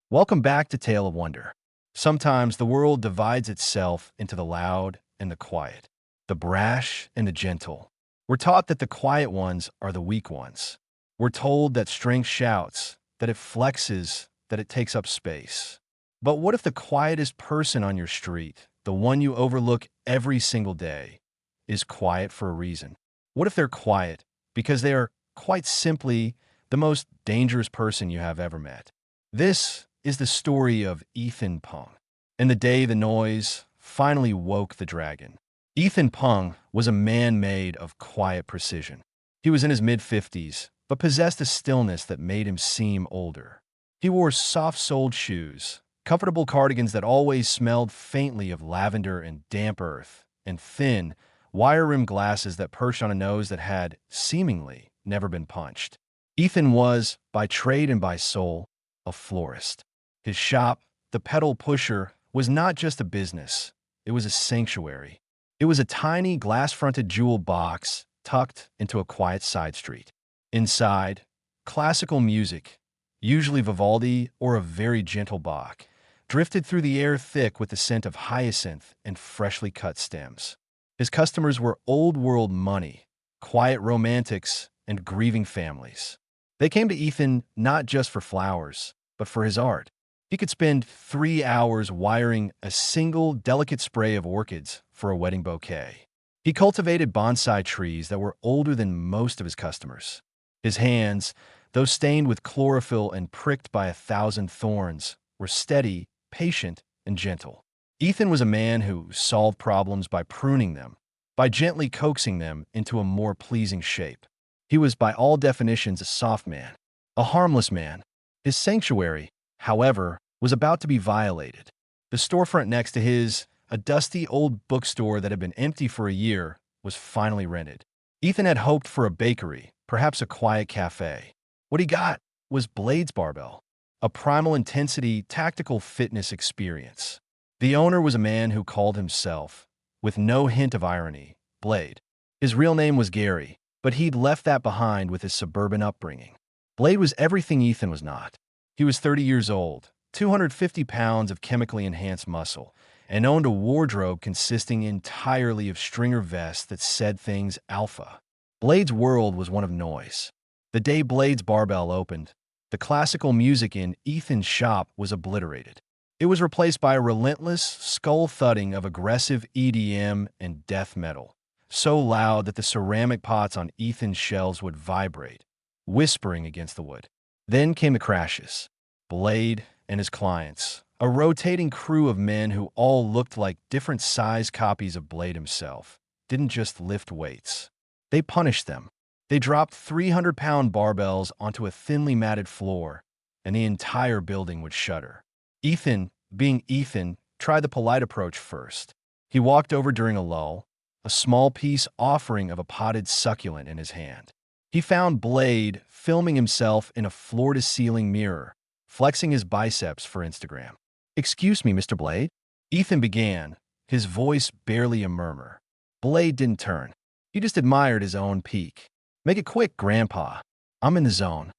Welcome back to Tale of Wonder. Sometimes the world divides itself into the loud and the quiet, the brash and the gentle. We're taught that the quiet ones are the weak ones. We're told that strength shouts, that it flexes, that it takes up space. But what if the quietest person on your street, the one you overlook every single day, is quiet for a reason? What if they're quiet because they are quite simply the most dangerous person you have ever met? This is the story of Pung, and the day the noise finally woke the dragon. Pung was a man made of quiet precision. He was in his mid-50s, but possessed a stillness that made him seem older. He wore soft-soled shoes, comfortable cardigans that always smelled faintly of lavender and damp earth, and thin, wire-rimmed glasses that perched on a nose that had, seemingly, never been punched. Ethan was, by trade and by soul, a florist. His shop, the pedal pusher, was not just a business. It was a sanctuary. It was a tiny glass-fronted jewel box tucked into a quiet side street. Inside, classical music, usually Vivaldi or a very gentle Bach, drifted through the air thick with the scent of hyacinth and freshly cut stems. His customers were old-world money, quiet romantics, and grieving families. They came to Ethan not just for flowers, but for his art. He could spend 3 hours wiring a single delicate spray of orchids for a wedding bouquet. He cultivated bonsai trees that were older than most of his customers. His hands, though stained with chlorophyll and pricked by 1,000 thorns, were steady, patient, and gentle. Ethan was a man who solved problems by pruning them, by gently coaxing them into a more pleasing shape. He was by all definitions a soft man, a harmless man. His sanctuary, however, was about to be violated. The storefront next to his, a dusty old bookstore that had been empty for a year, was finally rented. Ethan had hoped for a bakery, perhaps a quiet cafe. What he got was Blade's Barbell, a primal intensity tactical fitness experience. The owner was a man who called himself, with no hint of irony, Blade. His real name was Gary, but he'd left that behind with his suburban upbringing. Blade was everything Ethan was not. He was 30 years old, 250 pounds of chemically enhanced muscle, and owned a wardrobe consisting entirely of stringer vests that said things alpha. Blade's world was one of noise. The day Blade's Barbell opened, the classical music in Ethan's shop was obliterated. It was replaced by a relentless skull-thudding of aggressive EDM and death metal, so loud that the ceramic pots on Ethan's shelves would vibrate, whispering against the wood. Then came the crashes. Blade and his clients, a rotating crew of men who all looked like different size copies of Blade himself, didn't just lift weights. They punished them. They dropped 300-pound barbells onto a thinly matted floor, and the entire building would shudder. Ethan, being Ethan, tried the polite approach first. He walked over during a lull, a small peace offering of a potted succulent in his hand. He found Blade filming himself in a floor-to-ceiling mirror, flexing his biceps for Instagram. "Excuse me, Mr. Blade," Ethan began, his voice barely a murmur. Blade didn't turn. He just admired his own peak. "Make it quick, Grandpa. I'm in the zone.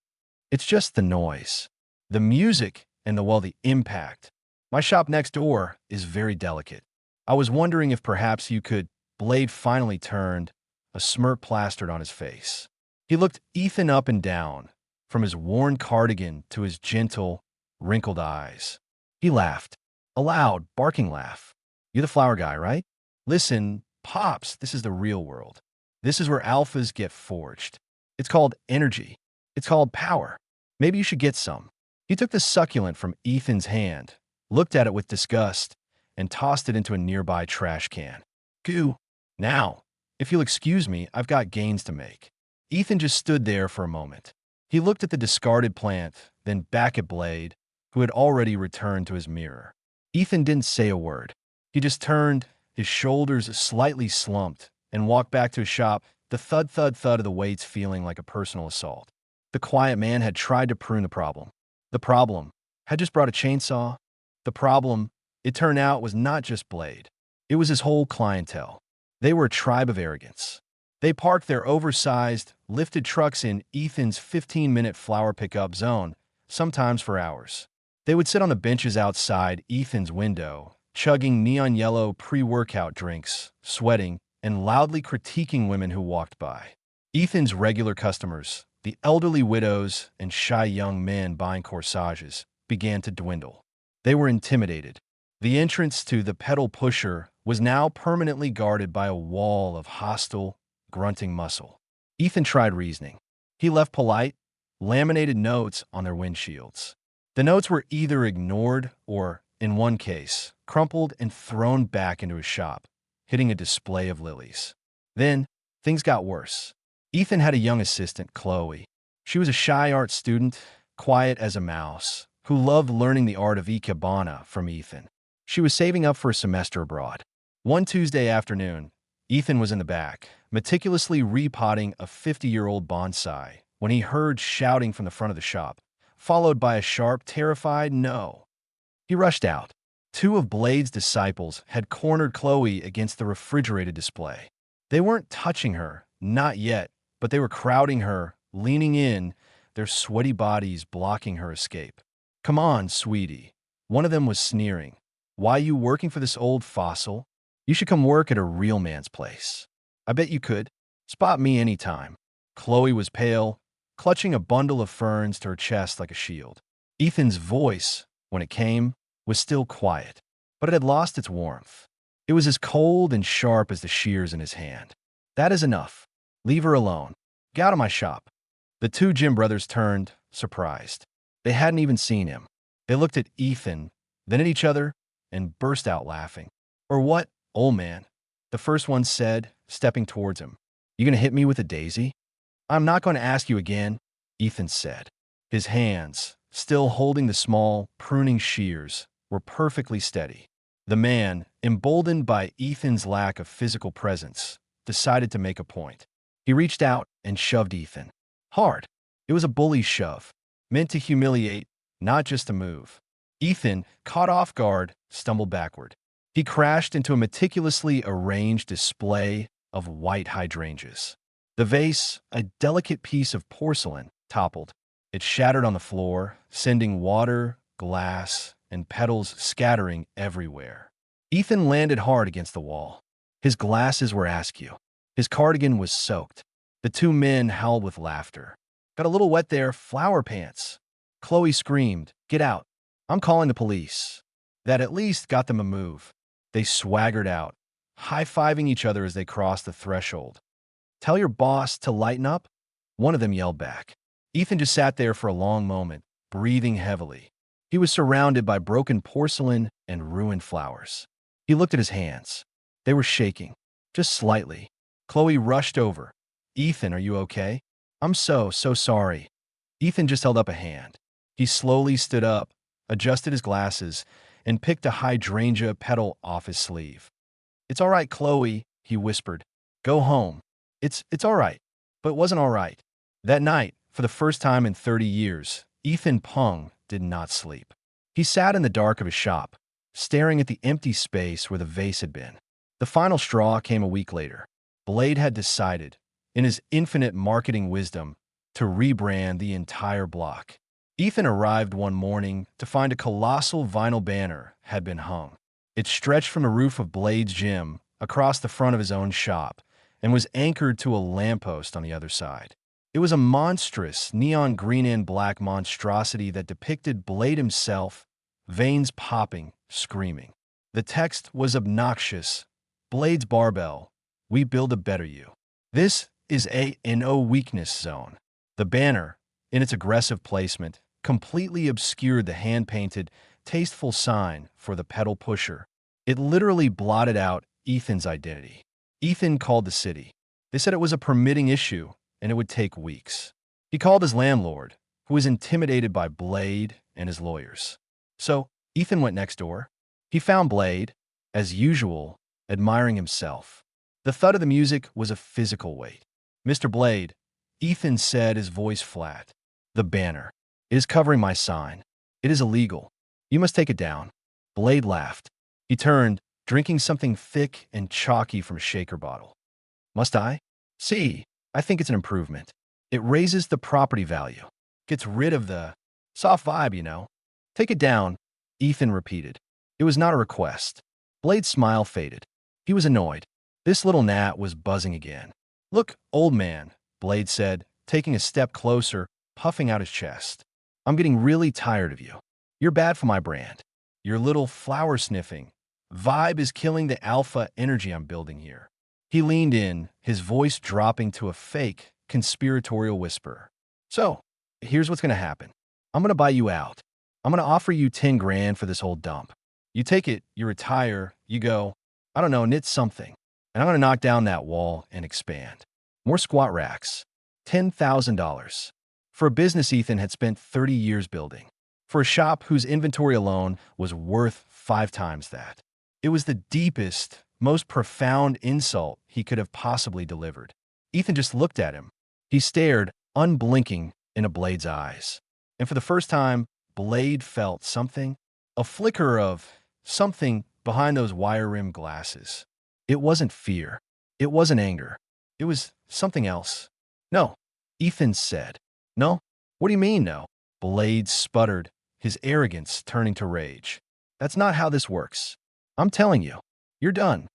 It's just the noise. The music and the impact. My shop next door is very delicate. I was wondering if perhaps you could—" Blade finally turned, a smirk plastered on his face. He looked Ethan up and down, from his worn cardigan to his gentle, wrinkled eyes. He laughed, a loud, barking laugh. "You're the flower guy, right? Listen, Pops, this is the real world. This is where alphas get forged. It's called energy. It's called power. Maybe you should get some." He took the succulent from Ethan's hand, looked at it with disgust, and tossed it into a nearby trash can. "Goo. Now, if you'll excuse me, I've got gains to make." Ethan just stood there for a moment. He looked at the discarded plant, then back at Blade, who had already returned to his mirror. Ethan didn't say a word. He just turned, his shoulders slightly slumped, and walked back to his shop, the thud-thud-thud of the weights feeling like a personal assault. The quiet man had tried to prune the problem. The problem had just brought a chainsaw. The problem, it turned out, was not just Blade. It was his whole clientele. They were a tribe of arrogance. They parked their oversized, lifted trucks in Ethan's 15-minute flower pickup zone, sometimes for hours. They would sit on the benches outside Ethan's window, chugging neon yellow pre-workout drinks, sweating, and loudly critiquing women who walked by. Ethan's regular customers, the elderly widows and shy young men buying corsages, began to dwindle. They were intimidated. The entrance to the pedal pusher was now permanently guarded by a wall of hostile, grunting muscle. Ethan tried reasoning. He left polite, laminated notes on their windshields. The notes were either ignored or, in one case, crumpled and thrown back into his shop, hitting a display of lilies. Then, things got worse. Ethan had a young assistant, Chloe. She was a shy art student, quiet as a mouse, who loved learning the art of ikebana from Ethan. She was saving up for a semester abroad. One Tuesday afternoon, Ethan was in the back, meticulously repotting a 50-year-old bonsai, when he heard shouting from the front of the shop, followed by a sharp, terrified no. He rushed out. Two of Blade's disciples had cornered Chloe against the refrigerated display. They weren't touching her, not yet, but they were crowding her, leaning in, their sweaty bodies blocking her escape. "Come on, sweetie." One of them was sneering. "Why you working for this old fossil? You should come work at a real man's place. I bet you could. Spot me anytime." Chloe was pale, clutching a bundle of ferns to her chest like a shield. Ethan's voice, when it came, was still quiet, but it had lost its warmth. It was as cold and sharp as the shears in his hand. "That is enough. Leave her alone. Get out of my shop." The two Jim brothers turned, surprised. They hadn't even seen him. They looked at Ethan, then at each other, and burst out laughing. "Or what, old man?" the first one said, stepping towards him. "You gonna hit me with a daisy?" "I'm not going to ask you again," Ethan said. His hands, still holding the small, pruning shears, were perfectly steady. The man, emboldened by Ethan's lack of physical presence, decided to make a point. He reached out and shoved Ethan. Hard. It was a bully shove, meant to humiliate, not just to move. Ethan, caught off guard, stumbled backward. He crashed into a meticulously arranged display of white hydrangeas. The vase, a delicate piece of porcelain, toppled. It shattered on the floor, sending water, glass, and petals scattering everywhere. Ethan landed hard against the wall. His glasses were askew. His cardigan was soaked. The two men howled with laughter. "Got a little wet there, flower pants." Chloe screamed, "Get out. I'm calling the police." That at least got them a move. They swaggered out, high-fiving each other as they crossed the threshold. "Tell your boss to lighten up?" one of them yelled back. Ethan just sat there for a long moment, breathing heavily. He was surrounded by broken porcelain and ruined flowers. He looked at his hands. They were shaking, just slightly. Chloe rushed over. "Ethan, are you okay?" "I'm so sorry." Ethan just held up a hand. He slowly stood up, adjusted his glasses, and picked a hydrangea petal off his sleeve. "It's all right, Chloe," he whispered. "Go home. It's all right." But it wasn't all right. That night, for the first time in 30 years, Ethan Pung did not sleep. He sat in the dark of his shop, staring at the empty space where the vase had been. The final straw came a week later. Blade had decided, in his infinite marketing wisdom, to rebrand the entire block. Ethan arrived one morning to find a colossal vinyl banner had been hung. It stretched from the roof of Blade's gym across the front of his own shop and was anchored to a lamppost on the other side. It was a monstrous neon green and black monstrosity that depicted Blade himself, veins popping, screaming. The text was obnoxious. "Blade's barbell. We build a better you. This is a no weakness zone." The banner, in its aggressive placement, completely obscured the hand-painted, tasteful sign for the pedal pusher. It literally blotted out Ethan's identity. Ethan called the city. They said it was a permitting issue, and it would take weeks. He called his landlord, who was intimidated by Blade and his lawyers. So Ethan went next door. He found Blade, as usual, admiring himself. The thud of the music was a physical weight. "Mr. Blade," Ethan said, his voice flat. "The banner. It is covering my sign. It is illegal. You must take it down." Blade laughed. He turned, drinking something thick and chalky from a shaker bottle. "Must I?" "See, I think it's an improvement. It raises the property value. Gets rid of the soft vibe, you know. Take it down, Ethan repeated. It was not a request. Blade's smile faded. He was annoyed. This little gnat was buzzing again. Look, old man, Blade said, taking a step closer, puffing out his chest. I'm getting really tired of you. You're bad for my brand. Your little flower-sniffing vibe is killing the alpha energy I'm building here. He leaned in, his voice dropping to a fake, conspiratorial whisper. So, here's what's going to happen. I'm going to buy you out. I'm going to offer you 10 grand for this whole dump. You take it, you retire, you go, I don't know, knit something. And I'm going to knock down that wall and expand. More squat racks. $10,000. For a business Ethan had spent 30 years building. For a shop whose inventory alone was worth 5 times that. It was the deepest, most profound insult he could have possibly delivered. Ethan just looked at him. He stared, unblinking, into Blade's eyes. And for the first time, Blade felt something, a flicker of something behind those wire-rimmed glasses. It wasn't fear. It wasn't anger. It was something else. No, Ethan said. No? What do you mean, no? Blade sputtered, his arrogance turning to rage. That's not how this works. I'm telling you, you're done.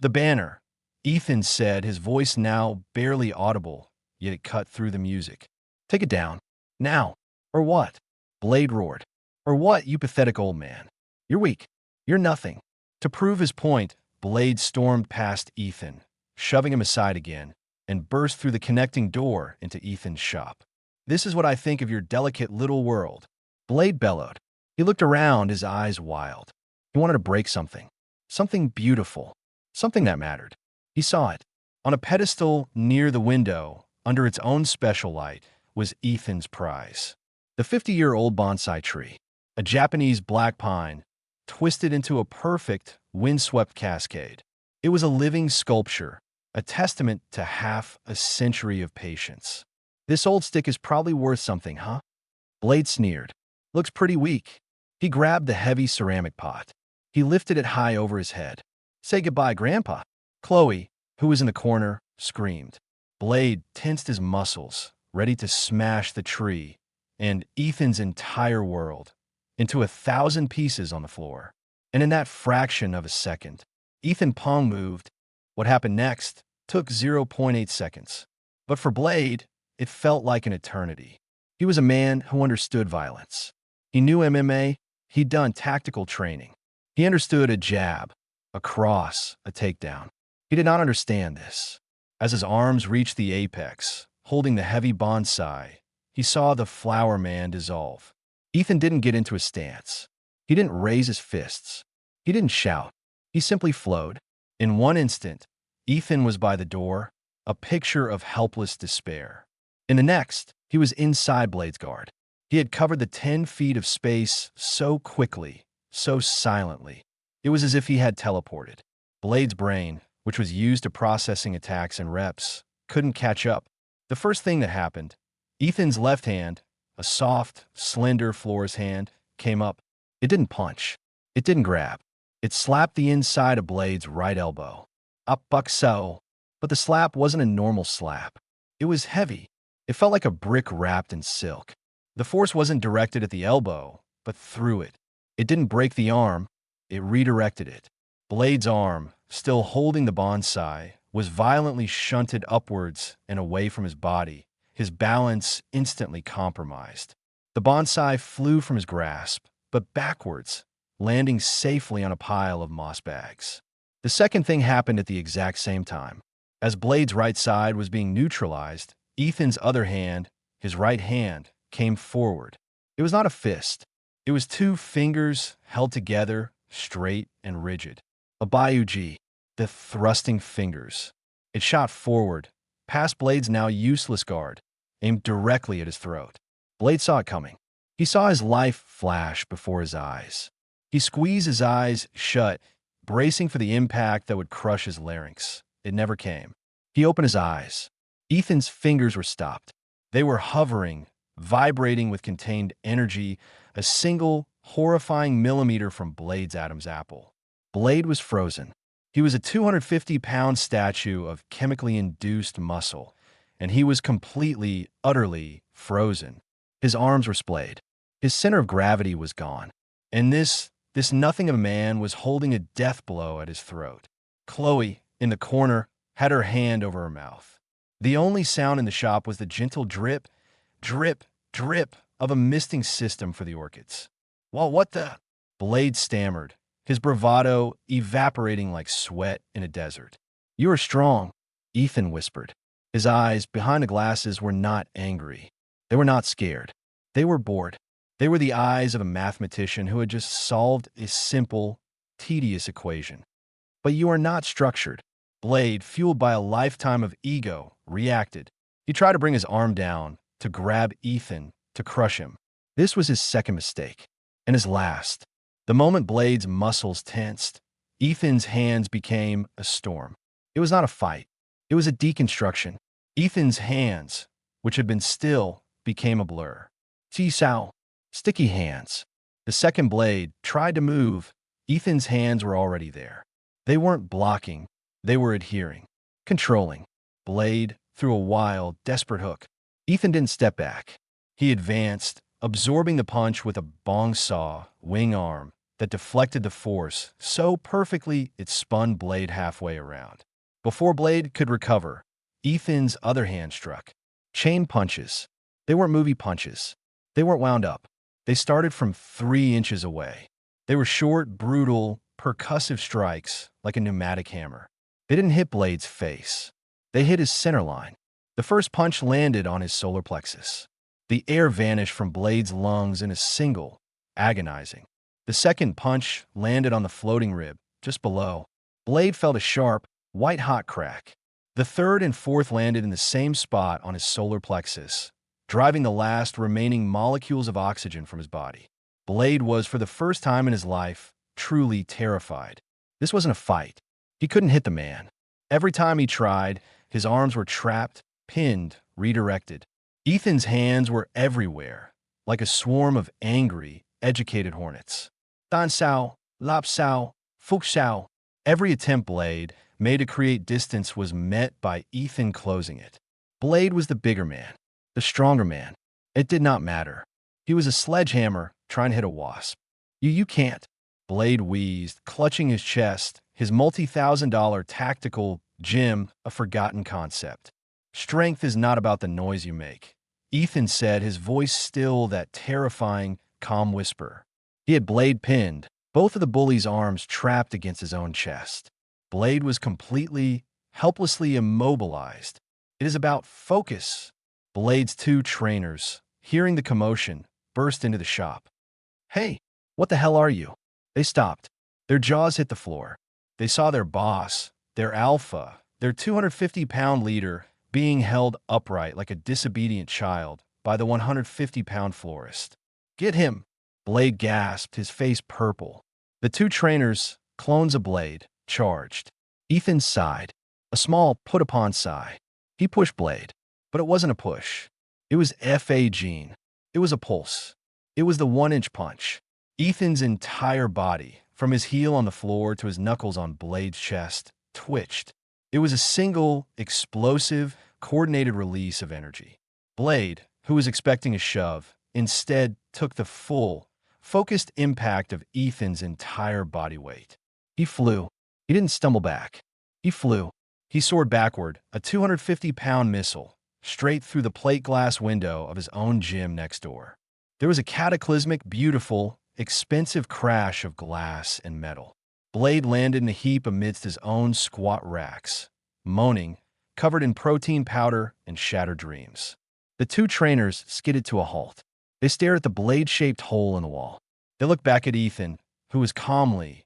The banner, Ethan said, his voice now barely audible, yet it cut through the music. Take it down. Now. Or what? Blade roared. Or what, you pathetic old man? You're weak. You're nothing. To prove his point, Blade stormed past Ethan, shoving him aside again, and burst through the connecting door into Ethan's shop. This is what I think of your delicate little world. Blade bellowed. He looked around, his eyes wild. He wanted to break something. Something beautiful. Something that mattered. He saw it. On a pedestal near the window, under its own special light, was Ethan's prize. The 50-year-old bonsai tree. A Japanese black pine, twisted into a perfect, windswept cascade. It was a living sculpture, a testament to half a century of patience. This old stick is probably worth something, huh? Blade sneered. Looks pretty weak. He grabbed the heavy ceramic pot. He lifted it high over his head. Say goodbye, Grandpa. Chloe, who was in the corner, screamed. Blade tensed his muscles, ready to smash the tree and Ethan's entire world into 1,000 pieces on the floor. And in that fraction of a second, Ethan Pung moved. What happened next took 0.8 seconds. But for Blade, it felt like an eternity. He was a man who understood violence. He knew MMA. He'd done tactical training. He understood a jab, a cross, a takedown. He did not understand this. As his arms reached the apex, holding the heavy bonsai, he saw the flower man dissolve. Ethan didn't get into a stance. He didn't raise his fists. He didn't shout. He simply flowed. In one instant, Ethan was by the door, a picture of helpless despair. In the next, he was inside Blade's guard. He had covered the 10 feet of space so quickly, so silently. It was as if he had teleported. Blade's brain, which was used to processing attacks and reps, couldn't catch up. The first thing that happened, Ethan's left hand, a soft, slender florist hand, came up. It didn't punch. It didn't grab. It slapped the inside of Blade's right elbow. Up buck so. But the slap wasn't a normal slap. It was heavy. It felt like a brick wrapped in silk. The force wasn't directed at the elbow, but through it. It didn't break the arm. It redirected it. Blade's arm, still holding the bonsai, was violently shunted upwards and away from his body, his balance instantly compromised. The bonsai flew from his grasp, but backwards, landing safely on a pile of moss bags. The second thing happened at the exact same time. As Blade's right side was being neutralized, Ethan's other hand, his right hand, came forward. It was not a fist. It was 2 fingers held together, straight and rigid. A Bayuji, the thrusting fingers. It shot forward, past Blade's now useless guard, aimed directly at his throat. Blade saw it coming. He saw his life flash before his eyes. He squeezed his eyes shut, bracing for the impact that would crush his larynx. It never came. He opened his eyes. Ethan's fingers were stopped. They were hovering, vibrating with contained energy, a single, horrifying millimeter from Blade's Adam's apple. Blade was frozen. He was a 250-pound statue of chemically induced muscle, and he was completely, utterly frozen. His arms were splayed. His center of gravity was gone. And this nothing of a man was holding a death blow at his throat. Chloe, in the corner, had her hand over her mouth. The only sound in the shop was the gentle drip, drip, drip of a misting system for the orchids. Well, what the? Blade stammered, his bravado evaporating like sweat in a desert. You are strong, Ethan whispered. His eyes, behind the glasses, were not angry. They were not scared. They were bored. They were the eyes of a mathematician who had just solved a simple, tedious equation. But you are not structured. Blade, fueled by a lifetime of ego, reacted. He tried to bring his arm down, to grab Ethan, to crush him. This was his second mistake, and his last. The moment Blade's muscles tensed, Ethan's hands became a storm. It was not a fight. It was a deconstruction. Ethan's hands, which had been still, became a blur. Sao, sticky hands. The second Blade tried to move. Ethan's hands were already there. They weren't blocking. They were adhering, controlling. Blade threw a wild, desperate hook. Ethan didn't step back. He advanced, absorbing the punch with a bonsai wing arm that deflected the force so perfectly it spun Blade halfway around. Before Blade could recover, Ethan's other hand struck. Chain punches. They weren't movie punches. They weren't wound up. They started from 3 inches away. They were short, brutal, percussive strikes like a pneumatic hammer. They didn't hit Blade's face. They hit his center line. The first punch landed on his solar plexus. The air vanished from Blade's lungs in a single, agonizing. The second punch landed on the floating rib, just below. Blade felt a sharp, white-hot crack. The third and fourth landed in the same spot on his solar plexus, driving the last remaining molecules of oxygen from his body. Blade was, for the first time in his life, truly terrified. This wasn't a fight. He couldn't hit the man. Every time he tried, his arms were trapped, pinned, redirected. Ethan's hands were everywhere, like a swarm of angry, educated hornets. Dan sao, lap sao, fuk sao. Every attempt Blade made to create distance was met by Ethan closing it. Blade was the bigger man, the stronger man. It did not matter. He was a sledgehammer trying to hit a wasp. You can't. Blade wheezed, clutching his chest, his multi-$1,000 tactical gym a forgotten concept. Strength is not about the noise you make, Ethan said, his voice still that terrifying, calm whisper. He had Blade pinned, both of the bully's arms trapped against his own chest. Blade was completely, helplessly immobilized. It is about focus. Blade's 2 trainers, hearing the commotion, burst into the shop. Hey, what the hell are you? They stopped. Their jaws hit the floor. They saw their boss, their alpha, their 250-pound leader, being held upright like a disobedient child by the 150-pound florist. Get him! Blade gasped, his face purple. The 2 trainers, clones of Blade, charged. Ethan sighed, a small put-upon sigh. He pushed Blade, but it wasn't a push. It was F.A. Gene. It was a pulse. It was the 1-inch punch. Ethan's entire body, from his heel on the floor to his knuckles on Blade's chest, twitched. It was a single, explosive, coordinated release of energy. Blade, who was expecting a shove, instead took the full, focused impact of Ethan's entire body weight. He flew. He didn't stumble back. He flew. He soared backward, a 250-pound missile, straight through the plate glass window of his own gym next door. There was a cataclysmic, beautiful, expensive crash of glass and metal. Blade landed in a heap amidst his own squat racks, moaning, covered in protein powder and shattered dreams. The 2 trainers skidded to a halt. They stared at the blade-shaped hole in the wall. They looked back at Ethan, who was calmly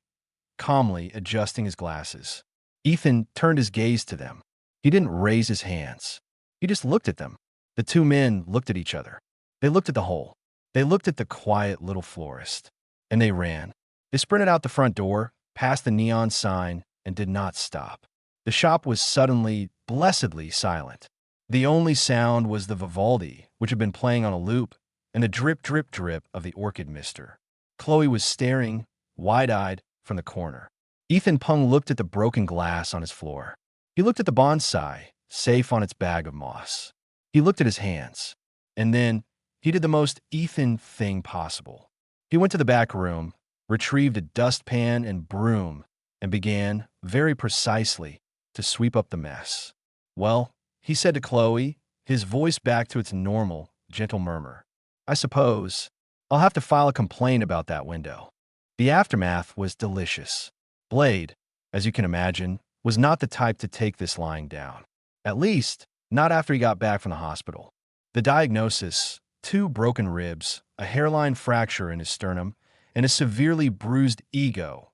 adjusting his glasses. Ethan turned his gaze to them. He didn't raise his hands. He just looked at them. The 2 men looked at each other. They looked at the hole. They looked at the quiet little florist. And they ran. They sprinted out the front door, past the neon sign, and did not stop. The shop was suddenly, blessedly silent. The only sound was the Vivaldi, which had been playing on a loop, and the drip, drip, drip of the orchid mister. Chloe was staring, wide-eyed, from the corner. Ethan Pung looked at the broken glass on his floor. He looked at the bonsai, safe on its bag of moss. He looked at his hands. And then He did the most Ethan thing possible. He went to the back room, retrieved a dustpan and broom, and began, very precisely, to sweep up the mess. Well, he said to Chloe, his voice back to its normal, gentle murmur. I suppose I'll have to file a complaint about that window. The aftermath was delicious. Blade, as you can imagine, was not the type to take this lying down. At least, not after he got back from the hospital. The diagnosis: 2 broken ribs, a hairline fracture in his sternum, and a severely bruised ego,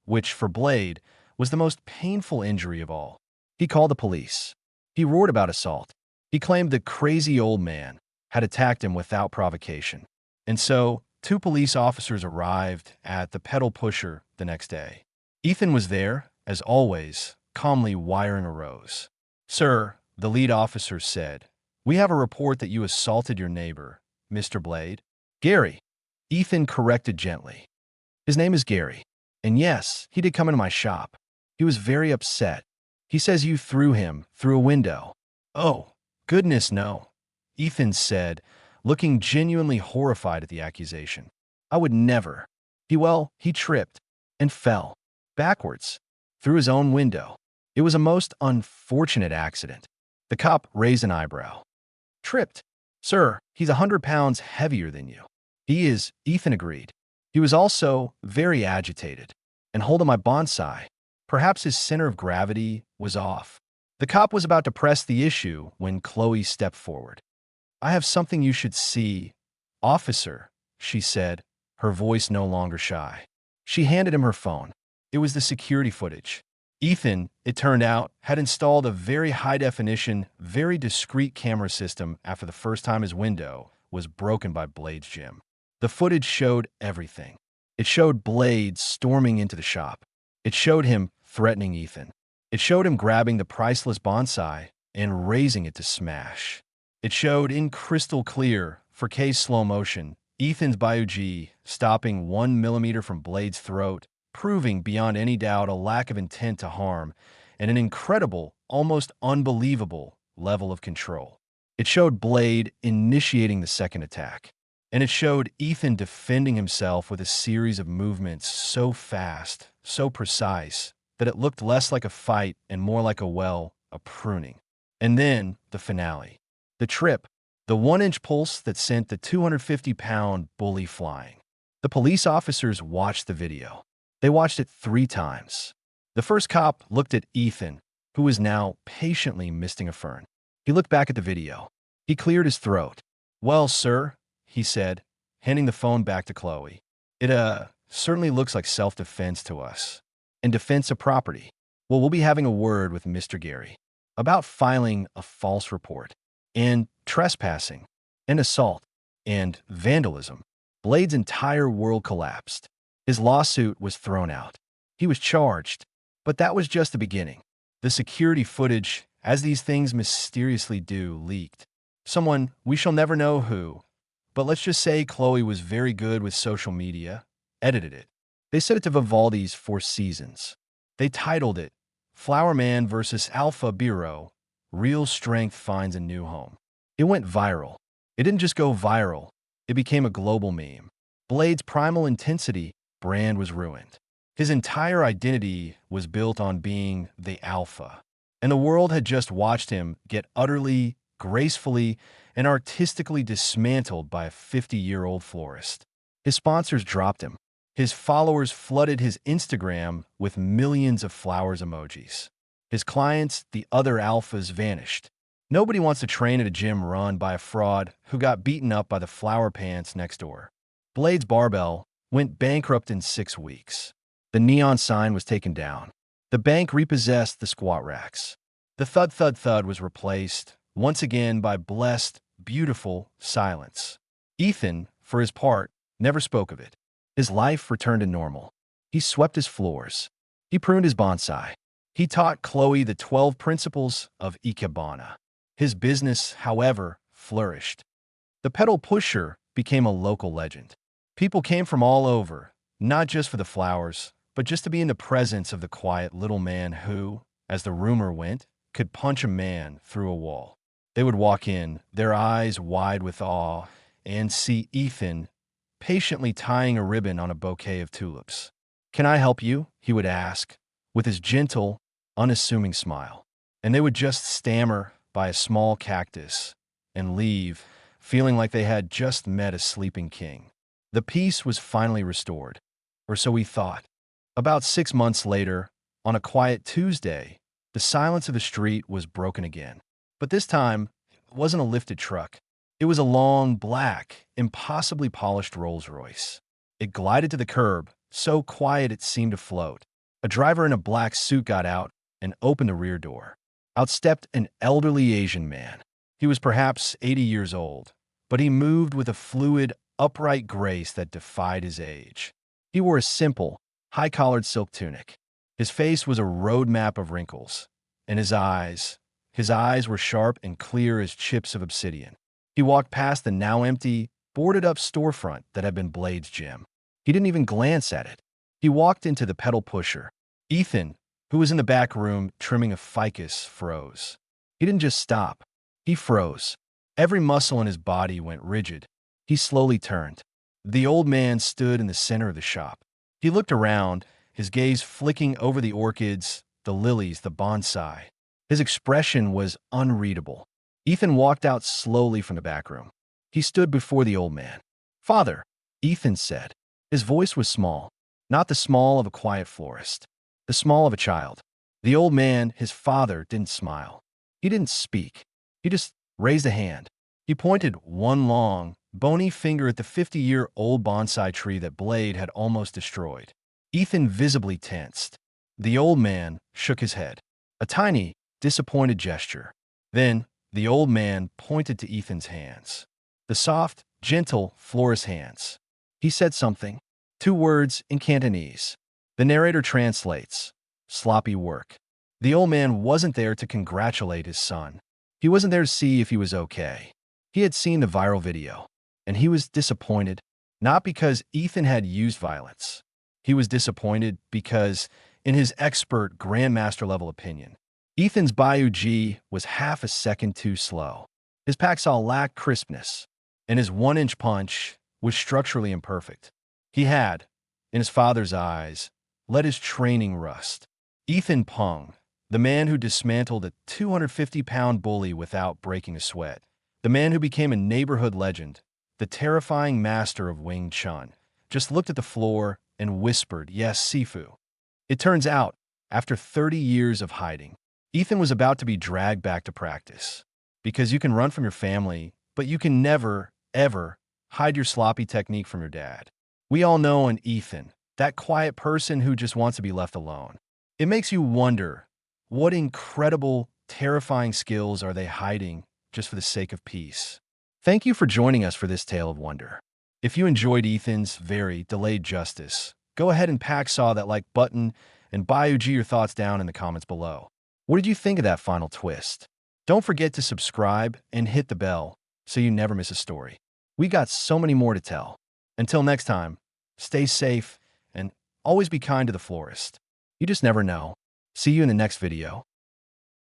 which, for Blade, was the most painful injury of all. He called the police. He roared about assault. He claimed the crazy old man had attacked him without provocation. And so, 2 police officers arrived at the pedal pusher the next day. Ethan was there, as always, calmly wiring a rose. Sir, the lead officer said, we have a report that you assaulted your neighbor, Mr. Blade. Gary, Ethan corrected gently. His name is Gary. And yes, he did come into my shop. He was very upset. He says you threw him through a window. Oh, goodness no, Ethan said, looking genuinely horrified at the accusation. I would never. He tripped and fell backwards through his own window. It was a most unfortunate accident. The cop raised an eyebrow. Tripped? Sir, he's 100 pounds heavier than you. He is, Ethan agreed. He was also very agitated and holding my bonsai. Perhaps his center of gravity was off. The cop was about to press the issue when Chloe stepped forward. I have something you should see. Officer, she said, her voice no longer shy. She handed him her phone. It was the security footage. Ethan, it turned out, had installed a very high-definition, very discreet camera system after the first time his window was broken by Blade's gym. The footage showed everything. It showed Blade storming into the shop. It showed him threatening Ethan. It showed him grabbing the priceless bonsai and raising it to smash. It showed in crystal clear, 4K slow motion, Ethan's Bayou stopping 1 millimeter from Blade's throat, proving beyond any doubt a lack of intent to harm and an incredible, almost unbelievable level of control. It showed Blade initiating the second attack. And it showed Ethan defending himself with a series of movements so fast, so precise, that it looked less like a fight and more like a pruning. And then the finale. The trip, the 1-inch pulse that sent the 250-pound bully flying. The police officers watched the video. They watched it 3 times. The first cop looked at Ethan, who was now patiently misting a fern. He looked back at the video. He cleared his throat. Well, sir, he said, handing the phone back to Chloe. It, certainly looks like self-defense to us. And defense of property. Well, we'll be having a word with Mr. Gary about filing a false report, and trespassing, and assault, and vandalism. Blade's entire world collapsed. His lawsuit was thrown out. He was charged, but that was just the beginning. The security footage, as these things mysteriously do, leaked. Someone, we shall never know who, but let's just say Chloe was very good with social media, edited it. They sent it to Vivaldi's Four Seasons. They titled it, Flower Man vs. Alpha Bureau, Real Strength Finds a New Home. It went viral. It didn't just go viral, it became a global meme. Blade's primal intensity brand was ruined. His entire identity was built on being the alpha. And the world had just watched him get utterly, gracefully, and artistically dismantled by a 50-year-old florist. His sponsors dropped him. His followers flooded his Instagram with millions of flowers emojis. His clients, the other alphas, vanished. Nobody wants to train at a gym run by a fraud who got beaten up by the flower pants next door. Blade's barbell went bankrupt in 6 weeks. The neon sign was taken down. The bank repossessed the squat racks. The thud thud thud was replaced, once again, by blessed, beautiful silence. Ethan, for his part, never spoke of it. His life returned to normal. He swept his floors. He pruned his bonsai. He taught Chloe the 12 principles of Ikebana. His business, however, flourished. The pedal pusher became a local legend. People came from all over, not just for the flowers, but just to be in the presence of the quiet little man who, as the rumor went, could punch a man through a wall. They would walk in, their eyes wide with awe, and see Ethan patiently tying a ribbon on a bouquet of tulips. "Can I help you?" he would ask, with his gentle, unassuming smile. And they would just stammer by a small cactus and leave, feeling like they had just met a sleeping king. The peace was finally restored, or so we thought. About 6 months later, on a quiet Tuesday, the silence of the street was broken again. But this time, it wasn't a lifted truck. It was a long, black, impossibly polished Rolls-Royce. It glided to the curb, so quiet it seemed to float. A driver in a black suit got out and opened the rear door. Out stepped an elderly Asian man. He was perhaps 80 years old, but he moved with a fluid, upright grace that defied his age. He wore a simple, high-collared silk tunic. His face was a roadmap of wrinkles, and his eyes were sharp and clear as chips of obsidian. He walked past the now empty, boarded-up storefront that had been Blade's gym. He didn't even glance at it. He walked into the pedal pusher. Ethan, who was in the back room trimming a ficus, froze. He didn't just stop. He froze. Every muscle in his body went rigid. He slowly turned. The old man stood in the center of the shop. He looked around, his gaze flicking over the orchids, the lilies, the bonsai. His expression was unreadable. Ethan walked out slowly from the back room. He stood before the old man. "Father," Ethan said. His voice was small, not the small of a quiet florist, the small of a child. The old man, his father, didn't smile. He didn't speak. He just raised a hand. He pointed one long, bony finger at the 50-year-old bonsai tree that Blade had almost destroyed. Ethan visibly tensed. The old man shook his head. A tiny, disappointed gesture. Then, the old man pointed to Ethan's hands. The soft, gentle florist hands. He said something. 2 words in Cantonese. The narrator translates. Sloppy work. The old man wasn't there to congratulate his son. He wasn't there to see if he was okay. He had seen the viral video, and he was disappointed, not because Ethan had used violence. He was disappointed because, in his expert grandmaster-level opinion, Ethan's Bayou G was half a second too slow. His packsaw lacked crispness, and his 1-inch punch was structurally imperfect. He had, in his father's eyes, let his training rust. Ethan Pung, the man who dismantled a 250-pound bully without breaking a sweat, the man who became a neighborhood legend, the terrifying master of Wing Chun, just looked at the floor and whispered, "Yes, Sifu." It turns out, after 30 years of hiding, Ethan was about to be dragged back to practice. Because you can run from your family, but you can never, ever hide your sloppy technique from your dad. We all know an Ethan, that quiet person who just wants to be left alone. It makes you wonder, what incredible, terrifying skills are they hiding just for the sake of peace? Thank you for joining us for this tale of wonder. If you enjoyed Ethan's very delayed justice, go ahead and packsaw that like button and Bayou G your thoughts down in the comments below. What did you think of that final twist? Don't forget to subscribe and hit the bell so you never miss a story. We got so many more to tell. Until next time, stay safe and always be kind to the florist. You just never know. See you in the next video.